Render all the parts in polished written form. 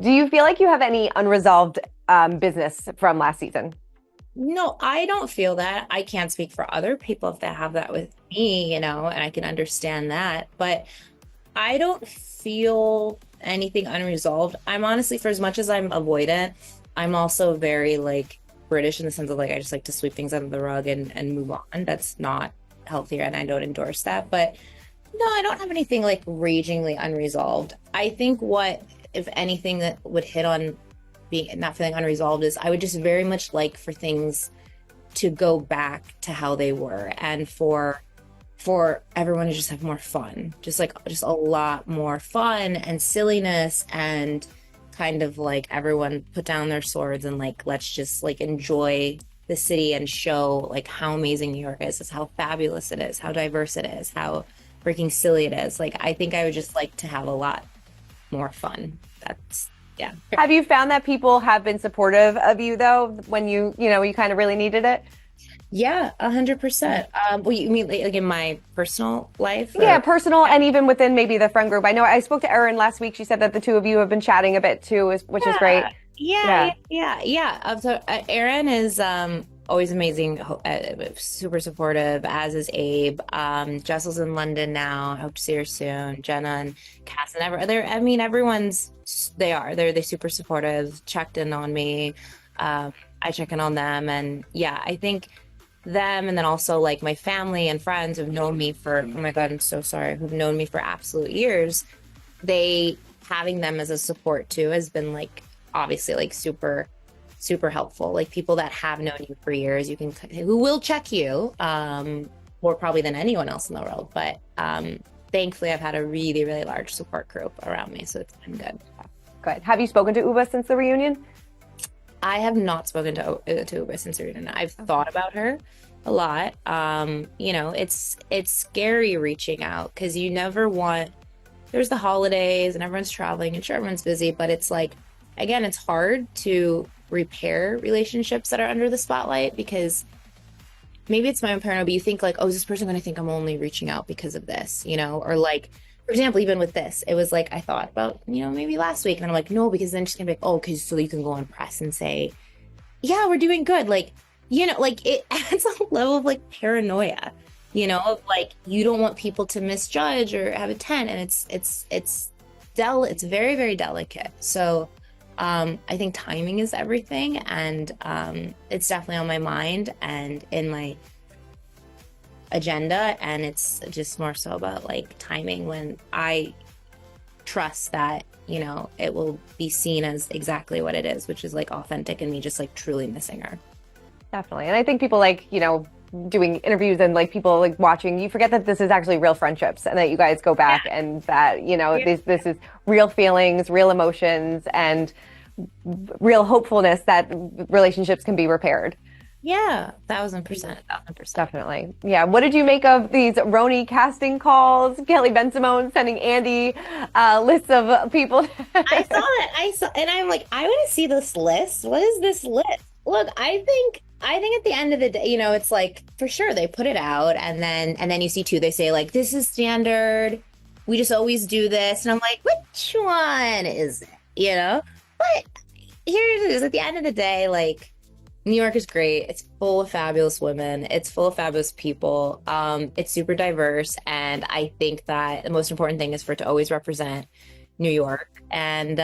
Do you feel like you have any unresolved business from last season? No, I don't feel that. I can't speak for other people if they have that with me, and I can understand that. But I don't feel anything unresolved. I'm honestly, for as much as I'm avoidant, I'm also very like British in the sense of like I just like to sweep things under the rug and move on. That's not healthier, and I don't endorse that. But no, I don't have anything like ragingly unresolved. I think what, if anything, that would hit on being not feeling unresolved is I would just very much like for things to go back to how they were and for everyone to just have more fun. Just a lot more fun and silliness and kind of like everyone put down their swords and like let's just like enjoy the city and show like how amazing New York is how fabulous it is, how diverse it is, how freaking silly it is. Like I think I would just like to have a lot more fun. That's yeah. Have you found that people have been supportive of you though when you kind of really needed it? Yeah, 100%. Well, you mean like in my personal life Yeah, or personal and even within maybe the friend group. I know I spoke to Erin last week. She said that the two of you have been chatting a bit too, which is great. yeah, yeah, Yeah. yeah, yeah, yeah. Erin is always amazing, super supportive, as is Abe. Jessel's in London now. I hope to see her soon. Jenna and Cass and I mean, they're super supportive, checked in on me. I check in on them, and yeah, I think them, and then also like my family and friends who've known me for, oh my God, I'm so sorry, who've known me for absolute years. They having them as a support too has been like obviously like super helpful. Like people that have known you for years, you can who will check you more probably than anyone else in the world. But thankfully, I've had a really large support group around me, so it's been good. Good. Have you spoken to Uba since the reunion? I have not spoken to Uba since reunion. I've thought about her a lot. It's scary reaching out because you never want. There's the holidays and everyone's traveling and sure everyone's busy, but it's like again, it's hard to repair relationships that are under the spotlight because maybe it's my own paranoia, but you think like, oh, is this person going to think I'm only reaching out because of this, or like, for example, even with this, it was like I thought about, maybe last week, and I'm like, no, because then she's gonna be like, oh, because so you can go on press and say, yeah, we're doing good, like, like it adds a level of like paranoia, of like you don't want people to misjudge or have a tent, and it's very delicate. So I think timing is everything, and it's definitely on my mind and in my agenda, and it's just more so about like timing when I trust that, it will be seen as exactly what it is, which is like authentic and me just like truly missing her. Definitely. And I think people like, doing interviews and like people like watching, you forget that this is actually real friendships and that you guys go back and that, Yeah. this is real feelings, real emotions, and real hopefulness that relationships can be repaired. Yeah, 1,000%, 1,000%. Definitely. Yeah. What did you make of these RHONY casting calls? Kelly Ben Simone sending Andy lists of people. I saw that. I saw, and I'm like, I want to see this list. What is this list? Look, I think at the end of the day, it's like for sure they put it out, and then you see too, they say like this is standard. We just always do this, and I'm like, which one is it? But here it is. At the end of the day, like New York is great. It's full of fabulous women. It's full of fabulous people. It's super diverse, and I think that the most important thing is for it to always represent New York. And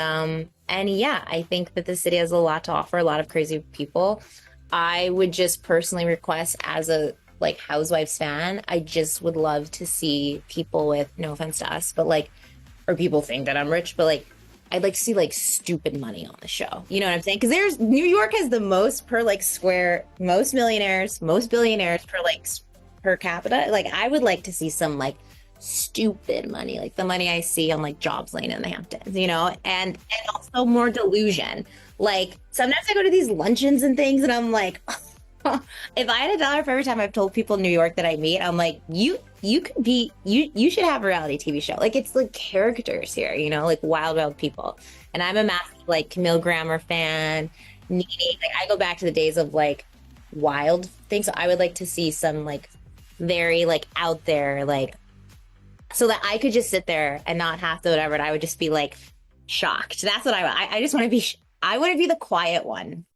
yeah, I think that the city has a lot to offer, a lot of crazy people. I would just personally request as a like Housewives fan, I just would love to see people with no offense to us, but like or people think that I'm rich, but like I'd like to see like stupid money on the show. You know what I'm saying? Because there's New York has the most per like square, most millionaires, most billionaires per like per capita. Like I would like to see some like stupid money, like the money I see on like Jobs Lane in the Hamptons, and also more delusion. Like sometimes I go to these luncheons and things, and I'm like, if I had $1 for every time I've told people in New York that I meet, I'm like, you could be you should have a reality TV show. Like it's like characters here, like wild people. And I'm a massive like Camille Grammer fan, needy. Like I go back to the days of like wild things. So I would like to see some like very like out there like so that I could just sit there and not have to whatever, and I would just be like shocked. That's what I want. I just want to be, I want to be the quiet one.